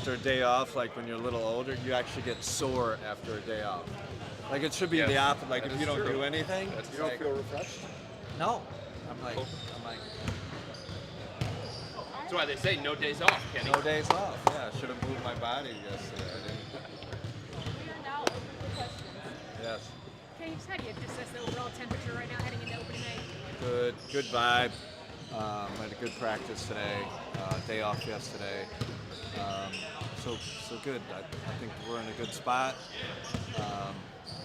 after a day off, like when you're a little older, you actually get sore after a day off. Like it should be the opposite. Like if you don't do anything, you don't feel refreshed. No, I'm like. That's why they say no days off, Kenny. No days off. Yeah, I should have moved my body yesterday. I didn't. We are now open for questions. Yes. Okay, just how do you assess the overall temperature right now heading into opening day? Good vibe. Had a good practice today. Day off yesterday. So good. I think we're in a good spot.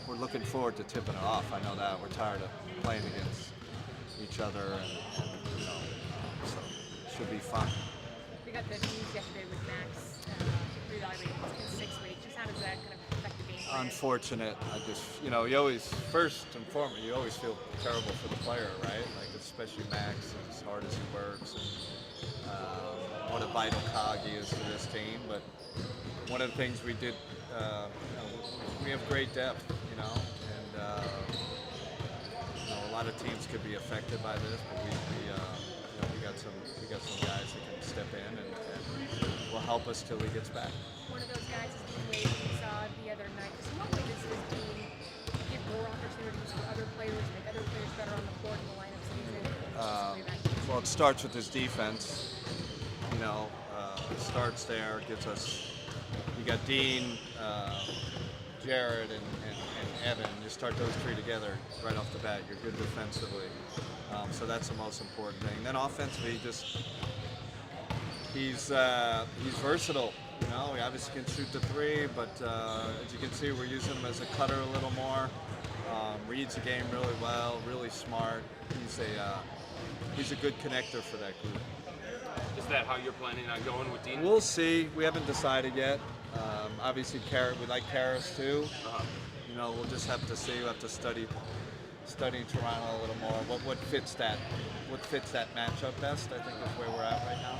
We're looking forward to tipping it off. I know that we're tired of playing against each other, and so it should be fun. We got the news yesterday with Max reevaluating in 6 weeks. Just how does that kind of affect the game plan? Unfortunate. I just, you always, first and foremost, you always feel terrible for the player, right? Like, especially Max, as hard as he works, and what a vital cog he is to this team. But one of the things we did, we have great depth, and a lot of teams could be affected by this, but we got some guys that can step in and will help us till he gets back. One of those guys is Dean Wade, who we saw the other night. Just in what way does this team give more opportunities for other players, make other players better on the court in the lineup season? Well, it starts with his defense. Starts there, gets us. You got Dean, Jared, and Evan. You start those three together right off the bat. You're good defensively, so that's the most important thing. Then offensively, he's versatile. He obviously can shoot the three, but as you can see, we're using him as a cutter a little more. Reads the game really well, really smart. He's a good connector for that group. Is that how you're planning on going with Dean? We'll see. We haven't decided yet. Obviously, we like Karras too. We'll just have to see. We'll have to study Toronto a little more. What fits that matchup best? I think is where we're at right now.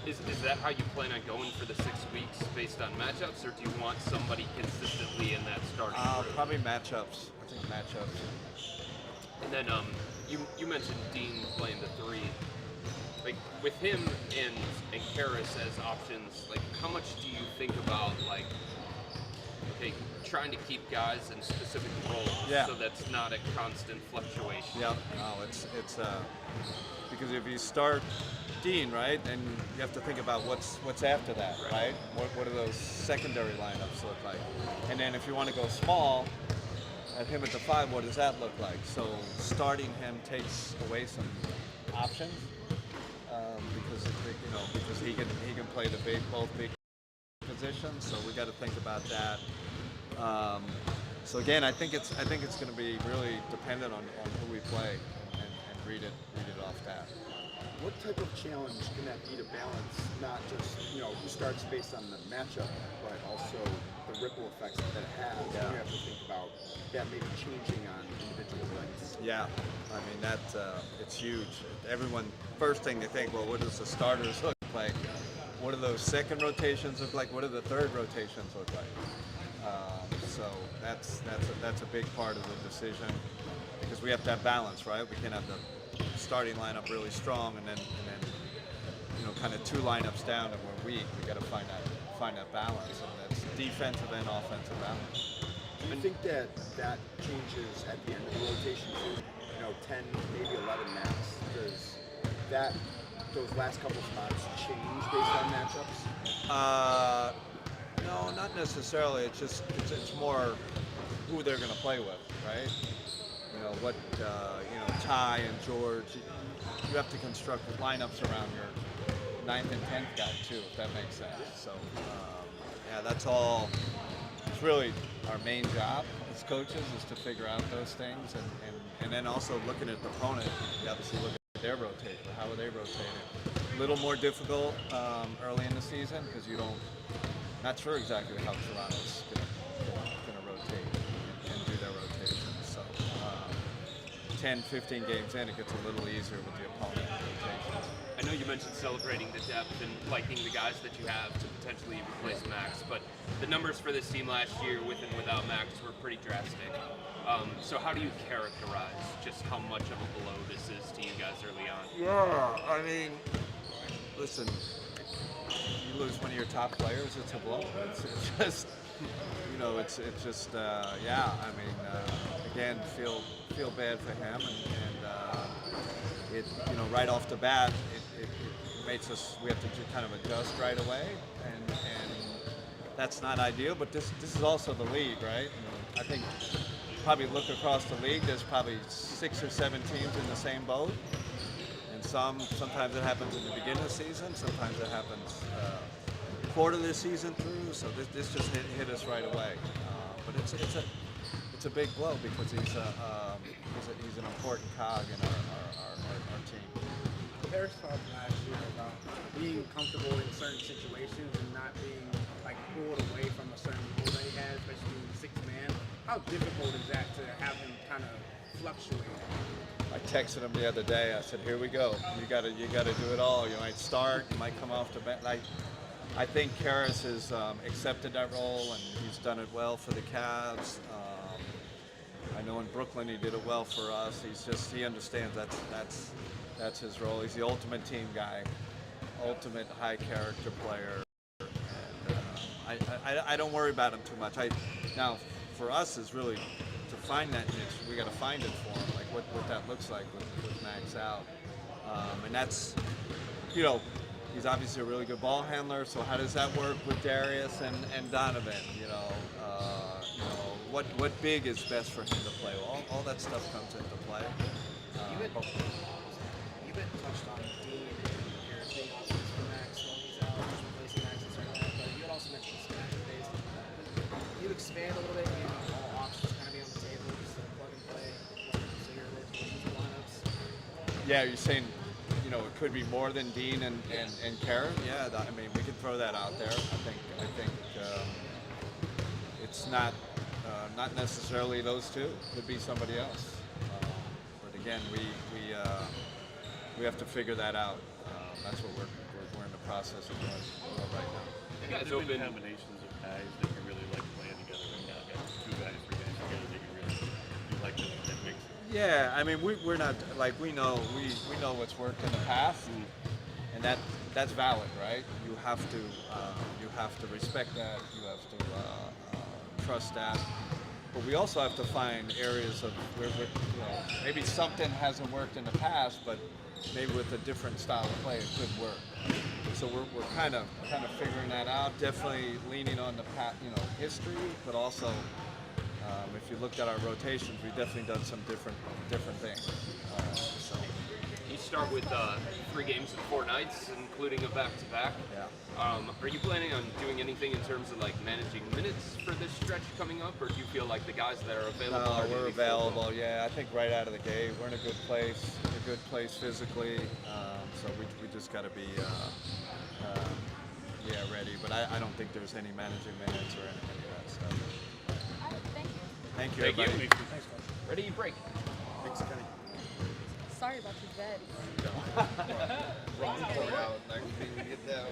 Is that how you plan on going for the 6 weeks based on matchups, or do you want somebody consistently in that starting group? Probably matchups. I think matchups. And then you mentioned Dean playing the three. Like with him and Karras as options, like how much do you think about trying to keep guys in specific roles so that's not a constant fluctuation? Yeah, no, it's because if you start Dean, right, then you have to think about what's after that, right? What do those secondary lineups look like? And then if you want to go small, at him at the 5, what does that look like? So starting him takes away some options because he can play both big positions. So we got to think about that. So again, I think it's going to be really dependent on who we play and read it off that. What type of challenge can that be to balance not just who starts based on the matchup, but also the ripple effects that it has? Yeah. You have to think about that maybe changing on individual nights. Yeah, I mean it's huge. Everyone first thing they think, well, what does the starters look like? What do those second rotations look like? What do the third rotations look like? So that's a big part of the decision because we have to have balance, right? We can't have the starting lineup really strong and then kind of 2 lineups down and we're weak. We got to find that balance, and that's defensive and offensive balance. Do you think that changes at the end of the rotation too? 10, maybe 11 max. Does those last couple spots change based on matchups? No, not necessarily. It's more who they're going to play with, right? Ty and George. You have to construct the lineups around your 9th and 10th guy too, if that makes sense. So, that's all. It's really our main job as coaches is to figure out those things, and then also looking at the opponent. You obviously look at their rotation. How are they rotating? A little more difficult early in the season because not sure exactly how Toronto's going to rotate and do their rotations. So 10, 15 games in, it gets a little easier with the opponent rotations. I know you mentioned celebrating the depth and liking the guys that you have to potentially replace Max, but the numbers for this team last year with and without Max were pretty drastic. So how do you characterize just how much of a blow this is to you guys early on? Yeah, I mean, listen, you lose one of your top players, it's a blow. It's just, it's just, yeah. I mean, again, feel bad for him, and it, right off the bat, it makes us, we have to kind of adjust right away, and that's not ideal. But this is also the league, right? I think probably look across the league, there's probably 6 or 7 teams in the same boat. And sometimes it happens in the beginning of the season, sometimes it happens quarter of the season through. So this just hit us right away. But it's a big blow because he's an important cog in our team. Harris talked last year about being comfortable in certain situations and not being pulled away from a certain role that he has, especially being 6th man. How difficult is that to have him kind of fluctuate? I texted him the other day. I said, "Here we go. You got to do it all. You might start. You might come off the bench." I think Karras has accepted that role, and he's done it well for the Cavs. I know in Brooklyn he did it well for us. He understands that's his role. He's the ultimate team guy, ultimate high character player. And I don't worry about him too much. Now for us is really to find that niche. We got to find it for him, what that looks like with Max out. And that's, he's obviously a really good ball handler. So how does that work with Darius and Donovan? What big is best for him to play? All that stuff comes into play. You had touched on Dean and Harris being options for Max while he's out, just replacing Max and certain that, but you had also mentioned smash days. Can you expand a little bit, all options kind of be on the table, just plug and play, so you're able to use the lineups? Yeah, you're saying, it could be more than Dean and Karen? Yeah, I mean, we could throw that out there. I think it's not necessarily those two. It could be somebody else. But again, we have to figure that out. That's what we're in the process of doing right now. You guys There's been open combinations of guys that you really like playing together. And now got 2 guys, 3 guys together that you like that mix. Yeah, I mean, we're not we know what's worked in the past, and that's valid, right? You have to respect that. You have to trust that. But we also have to find areas of where maybe something hasn't worked in the past, but maybe with a different style of play it could work. So we're kind of figuring that out. Definitely leaning on the history, but also if you looked at our rotations, we've definitely done some different things. So You start with 3 games in 4 nights, including a back-to-back. yeah. Are you planning on doing anything in terms of managing minutes for this stretch coming up, or do you feel like the guys that are available are We're gonna be available. full? Yeah, I think right out of the gate, we're in a good place physically. So we just got to be ready. But I don't think there's any managing minutes or anything of that stuff. All right, thank you. Thank you, Thank you. everybody. Thanks, coach. Ready, break. Thanks, Kenny. Sorry about your bed. Wrong point out. Get down.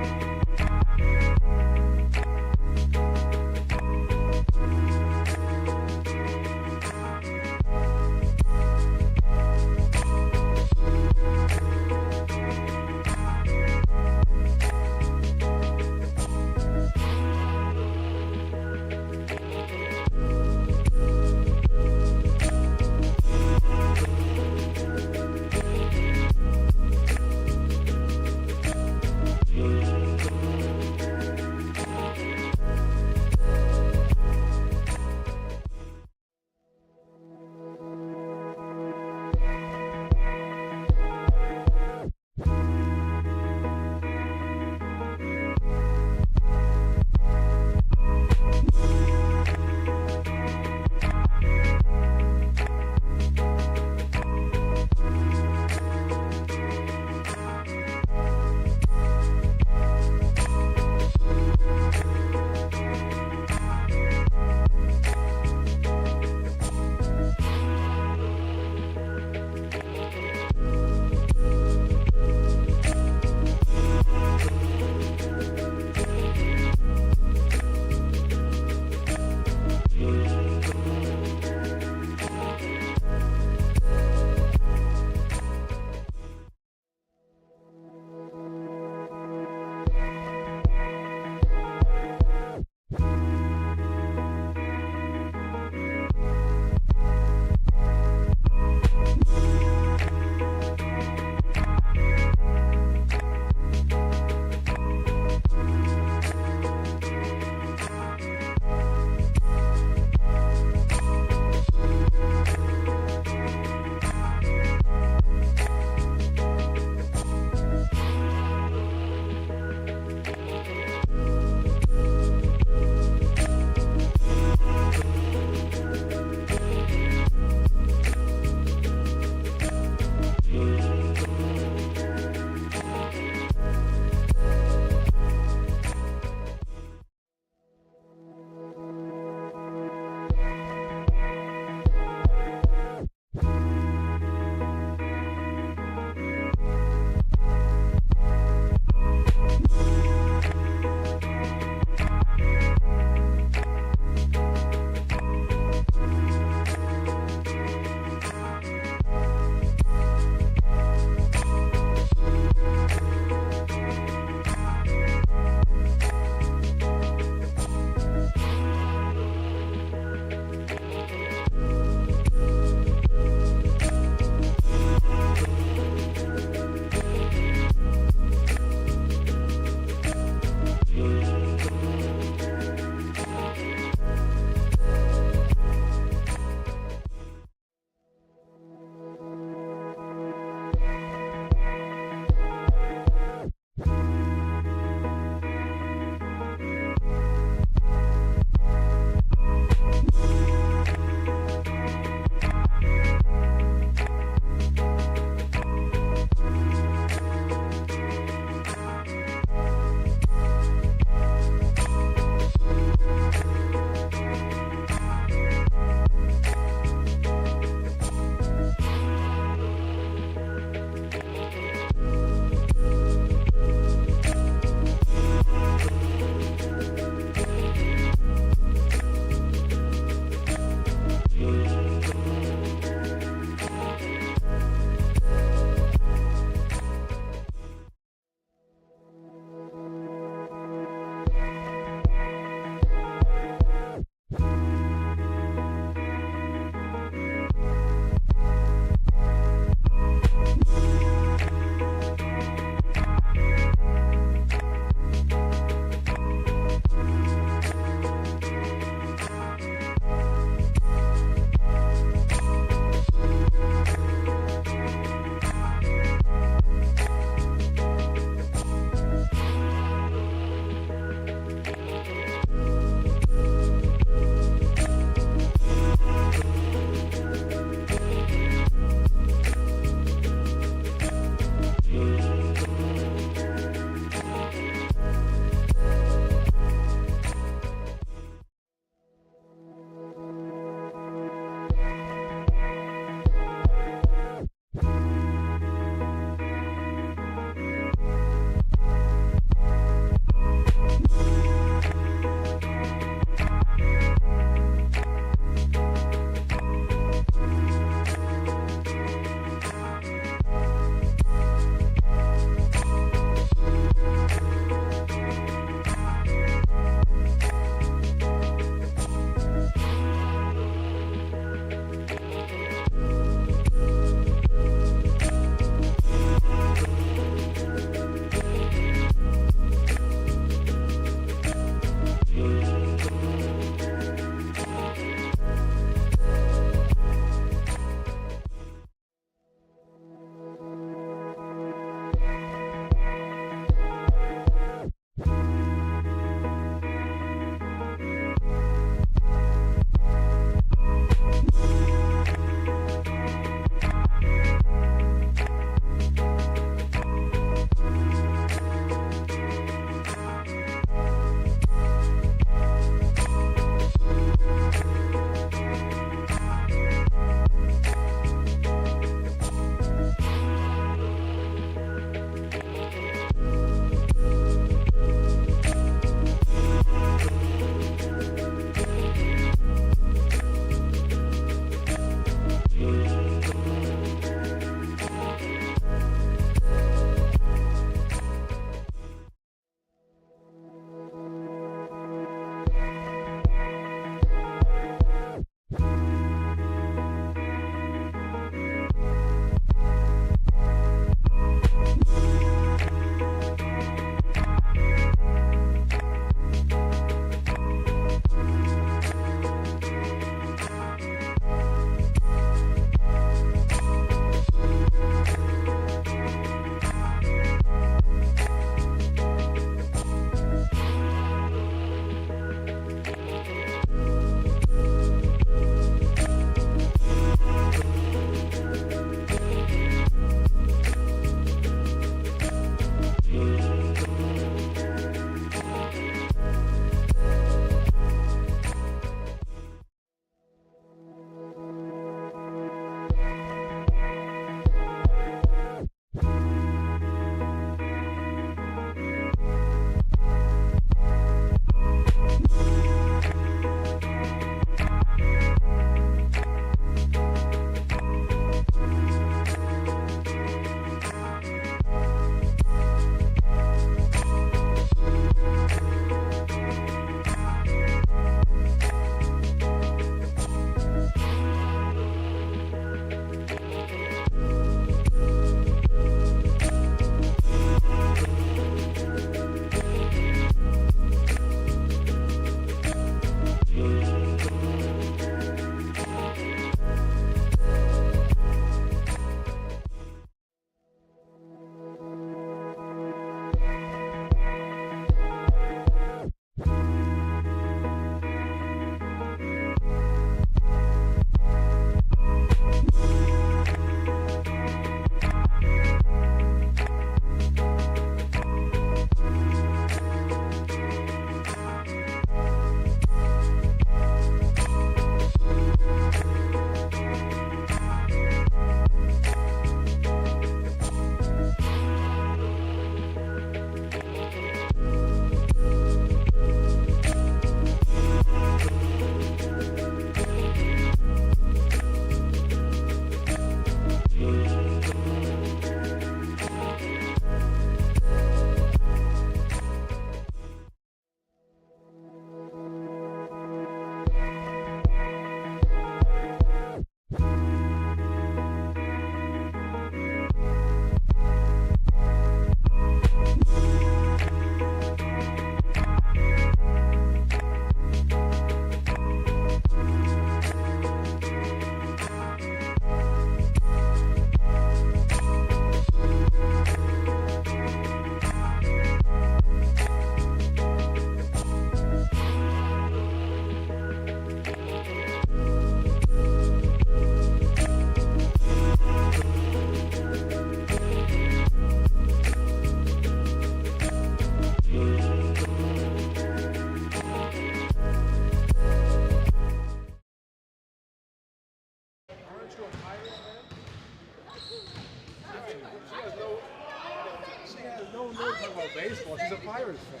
Pirates fan.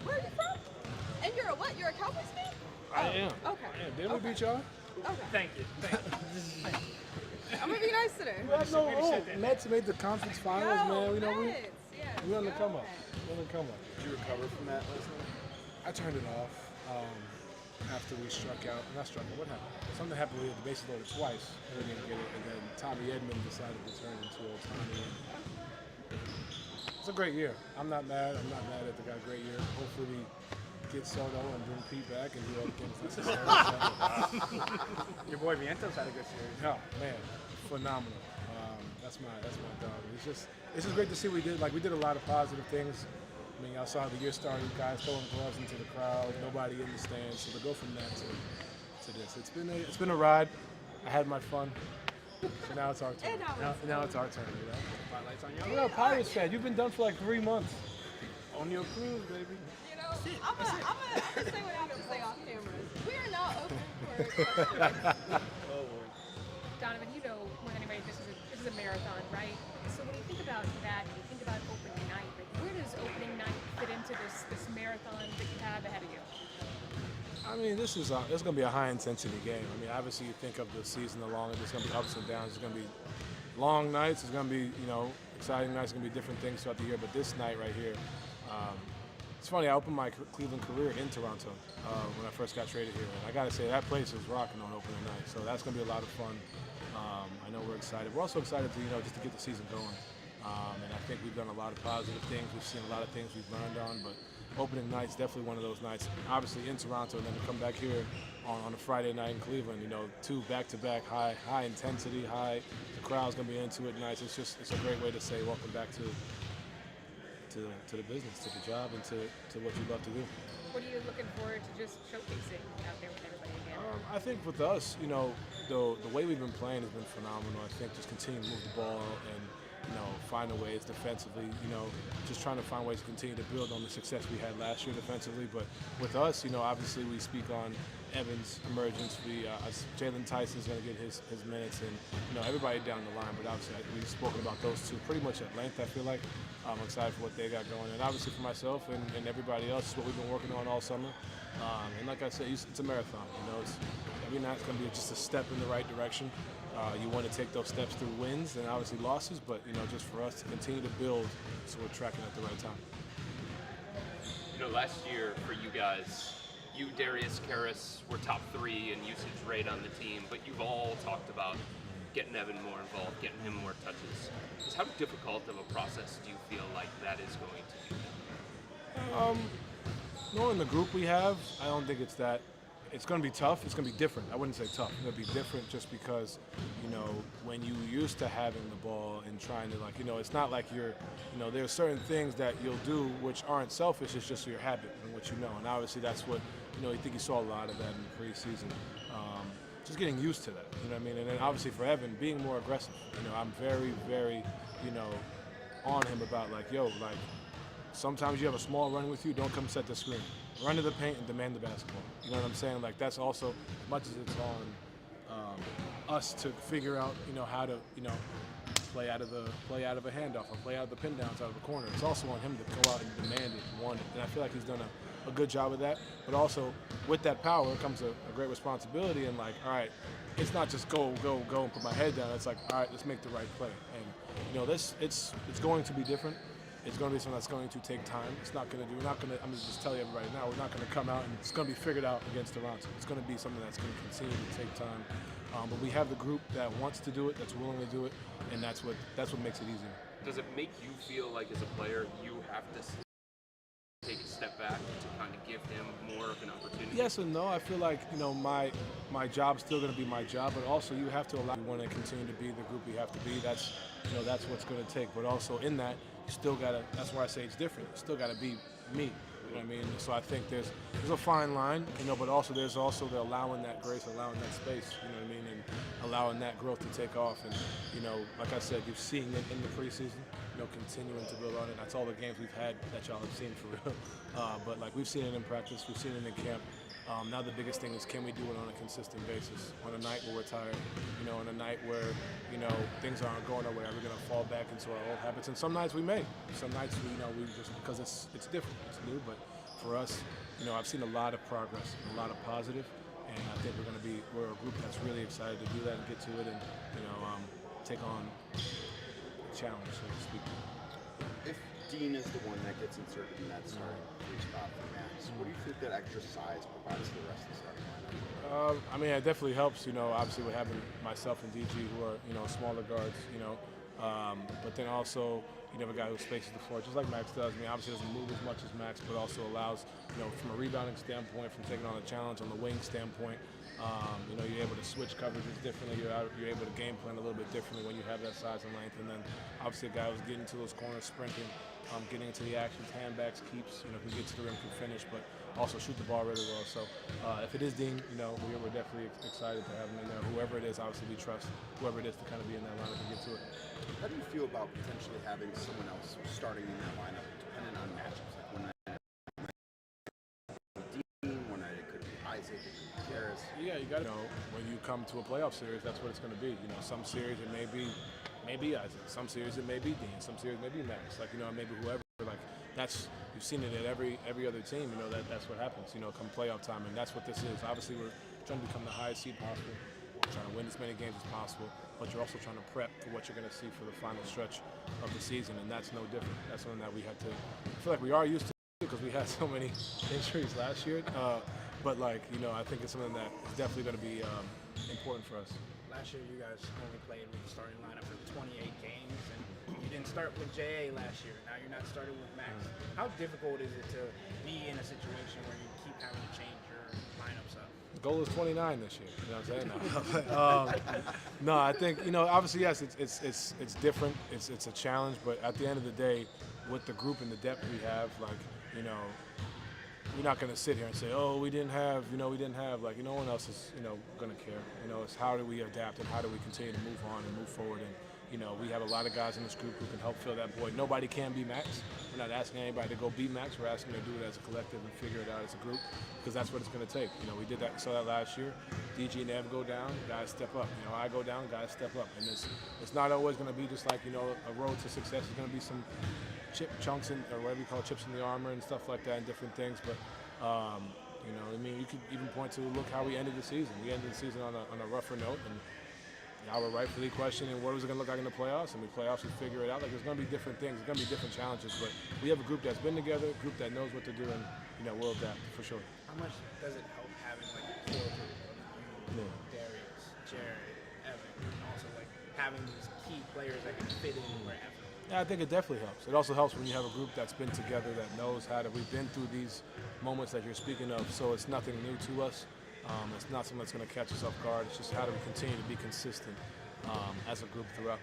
Where are you from? And you're a what? You're a Cowboys fan? I am. Okay. I am. Didn't we beat y'all? Okay. Thank you. I'm gonna be nice today. We have no Mets made the conference finals, man. You know, Mets. Yes, we on the go come up. Mets. We on the come up. Did you recover from that last night? I turned it off after we struck out. Not struck out. What happened? Something happened. We had the bases loaded twice, and we didn't get it. And then Tommy Edman decided to turn into Ohtani. It's a great year. I'm not mad. I'm not mad at the guy. Great year. Hopefully we get Soto and bring Pete back and do all the things necessary. Your boy Vientos had a good series. No, man, phenomenal. That's my dog. It's just great to see we did a lot of positive things. I mean, y'all saw how the year started, guys throwing gloves into the crowd, nobody in the stands. So to go from that to this, it's been a ride. I had my fun. So now it's our turn. Now it's our turn. You know? Spotlight's on you. You're a Pirates fan. You've been done for like 3 months. On your cruise, baby. You know, I'm gonna say what I have to say off camera. We are now open for questions. Donovan, you know more than anybody, this is a marathon, right? So when you think about that, and you think about opening night, like where does opening night fit into this marathon that you have ahead of you? I mean, this is going to be a high-intensity game. I mean, obviously, you think of the season along, and there's going to be ups and downs. There's going to be long nights. There's going to be, exciting nights. There's going to be different things throughout the year. But this night right here, it's funny. I opened my Cleveland career in Toronto when I first got traded here, and I got to say that place is rocking on opening night. So that's going to be a lot of fun. I know we're excited. We're also excited to, just to get the season going. And I think we've done a lot of positive things. We've seen a lot of things we've learned on, but opening night's definitely one of those nights. Obviously in Toronto, and then to come back here on a Friday night in Cleveland, 2 back-to-back high intensity, the crowd's gonna be into it nights. It's a great way to say welcome back to the business, to the job, and to what you love to do. What are you looking forward to just showcasing out there with everybody again? I think with us, the way we've been playing has been phenomenal. I think just continue to move the ball and find ways defensively, just trying to find ways to continue to build on the success we had last year defensively. But with us, obviously we speak on Evans' emergence. Jalen Tyson's going to get his minutes, and everybody down the line. But obviously we've spoken about those two pretty much at length. I feel like I'm excited for what they got going, and obviously for myself and everybody else, it's what we've been working on all summer. And like I said, it's a marathon. Every night's going to be just a step in the right direction. You want to take those steps through wins and obviously losses, but just for us to continue to build so we're tracking at the right time. Last year for you guys, you, Darius, Karras were top 3 in usage rate on the team, but you've all talked about getting Evan more involved, getting him more touches. How difficult of a process do you feel like that is going to be? Knowing the group we have, I don't think it's that. It's going to be tough. It's going to be different. I wouldn't say tough. It's going to be different just because, when you used to having the ball and trying to it's not like you're, there are certain things that you'll do which aren't selfish. It's just your habit and what you know. And obviously that's what, I think you saw a lot of that in the preseason. Just getting used to that, you know what I mean? And then obviously for Evan, being more aggressive. I'm very, very, on him about sometimes you have a small run with you, don't come set the screen. Run to the paint and demand the basketball. You know what I'm saying? That's also, as much as it's on us to figure out, how to, play out of a handoff or play out of the pin downs out of the corner. It's also on him to go out and demand it and want it. And I feel like he's done a good job of that. But also with that power comes a great responsibility and all right, it's not just go and put my head down. It's all right, let's make the right play. And it's going to be different. It's going to be something that's going to take time. I'm going to just tell you everybody now, we're not going to come out and it's going to be figured out against Toronto. It's going to be something that's going to continue to take time. But we have the group that wants to do it, that's willing to do it, and that's what makes it easier. Does it make you feel like as a player you have to take a step back to kind of give him more of an opportunity? Yes and no. I feel like, my job's still going to be my job, but also you have to allow, we want to continue to be the group we have to be. That's what's going to take. But also in that, you still got to, that's why I say it's different. You still got to be me. You know what I mean? So I think there's a fine line, but also there's the allowing that grace, allowing that space, you know what I mean, and allowing that growth to take off. And, like I said, you've seen it in the preseason, continuing to build on it. That's all the games we've had that y'all have seen for real. But we've seen it in practice, we've seen it in camp. Now the biggest thing is, can we do it on a consistent basis? On a night where we're tired, on a night where, things aren't going our way, are we going to fall back into our old habits? And some nights we may. Some nights, we just, because it's different, it's new. But for us, I've seen a lot of progress, a lot of positive, and I think we're a group that's really excited to do that and get to it and, take on a challenge, so to speak. If Dean is the one that gets inserted in that starting three spot for Max, what do you think that extra size provides to the rest of the starting lineup? It definitely helps, obviously with having myself and DG who are, smaller guards, but then also you have a guy who spaces the floor just like Max does. Obviously doesn't move as much as Max, but also allows, from a rebounding standpoint, from taking on a challenge on the wing standpoint, you're able to switch coverages differently. You're able to game plan a little bit differently when you have that size and length. And then obviously a guy who's getting to those corners, sprinting, getting into the actions, handbacks, keeps, can get to the rim, can finish, but also shoot the ball really well. So if it is Dean, we're definitely excited to have him in there. Whoever it is, obviously we trust whoever it is to kind of be in that lineup and get to it. How do you feel about potentially having someone else starting in that lineup, depending on matchups? Like one night Dean, one night it could be Isaac, it could be Harris. Yeah, you got to know when you come to a playoff series, that's what it's going to be. Some series it may be Isaac, some series it may be Dean, some series it may be Max. Maybe whoever. You've seen it at every other team. That's what happens. Come playoff time, and that's what this is. Obviously, we're trying to become the highest seed possible. We're trying to win as many games as possible, but you're also trying to prep for what you're going to see for the final stretch of the season, and that's no different. That's something that we had to. I feel like we are used to because we had so many injuries last year. But I think it's something that is definitely going to be important for us. Last year, you guys only played with the starting lineup for 28 games, and you didn't start with JA last year. Now you're not starting with Max. How difficult is it to be in a situation where you keep having to change your lineups up? The goal is 29 this year. You know what I'm saying? No, I think obviously yes, it's different. It's a challenge, but at the end of the day, with the group and the depth we have, we're not going to sit here and say, oh, we didn't have. No one else is going to care. It's how do we adapt and how do we continue to move on and move forward. And we have a lot of guys in this group who can help fill that void. Nobody can be Max. We're not asking anybody to go beat Max. We're asking them to do it as a collective and figure it out as a group, because that's what it's going to take. We did that. Saw that last year. DG and Ev go down, guys step up. I go down, guys step up. And it's not always going to be just like a road to success. It's going to be some chunks or whatever you call it, chips in the armor and stuff like that and different things. But you could even point to look how we ended the season. We ended the season on a rougher note, and y'all were rightfully questioning what was it going to look like in the playoffs. And the playoffs would figure it out. There's going to be different things. There's going to be different challenges. But we have a group that's been together, a group that knows what to do, and we'll adapt for sure. How much does it help having a core group of you, Darius, Jared, Evan, and also having these key players that can fit in wherever? Yeah, I think it definitely helps. It also helps when you have a group that's been together, that knows we've been through these moments that you're speaking of, so it's nothing new to us. It's not something that's going to catch us off guard. It's just how do we continue to be consistent as a group throughout.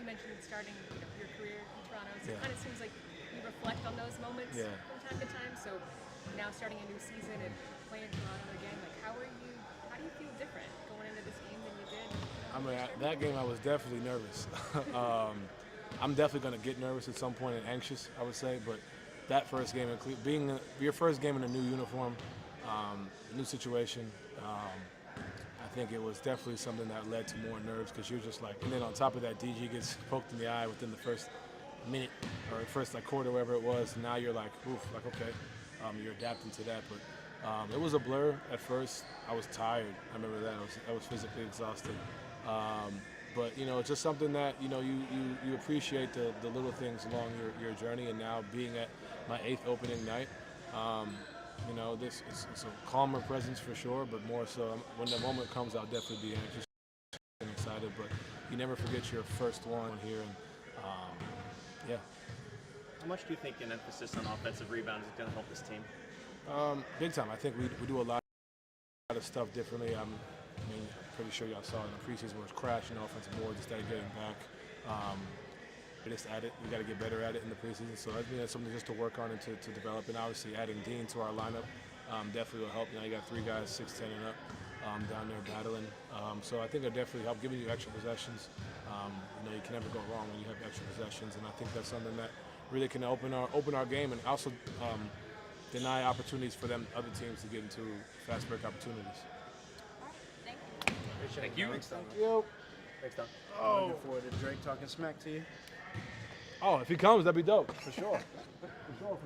You mentioned starting your career in Toronto, so Yeah. it kind of seems like you reflect on those moments from time to time. So now starting a new season and playing Toronto again, how do you feel different going into this game than you did? That game I was definitely nervous. I'm definitely going to get nervous at some point and anxious, I would say, but that first game, being your first game in a new uniform, new situation, I think it was definitely something that led to more nerves, because you're just and then on top of that, DG gets poked in the eye within the first minute or first quarter, wherever it was. And now you're okay, you're adapting to that. But it was a blur at first. I was tired. I remember that. I was physically exhausted. But it's just something that you appreciate the little things along your journey. And now being at my 8th opening night, it's a calmer presence for sure. But more so, when the moment comes, I'll definitely be anxious and excited. But you never forget your first one here. And yeah. How much do you think an emphasis on offensive rebound is going to help this team? Big time. I think we do a lot of stuff differently. I'm pretty sure y'all saw it in the preseason where it's crashing offensive boards instead of getting back. We just added. We got to get better at it in the preseason. So that's something just to work on and to develop. And obviously adding Dean to our lineup definitely will help. You got 3 guys 6'10" and up down there battling. So I think it'll definitely help giving you extra possessions. You can never go wrong when you have extra possessions, and I think that's something that really can open our game, and also deny opportunities for them other teams to get into fast break opportunities. Thank you. Thank you. Thanks, Don. Thanks, Don. Oh. Looking forward to Drake talking smack to you. Oh, if he comes, that'd be dope. For sure. For sure.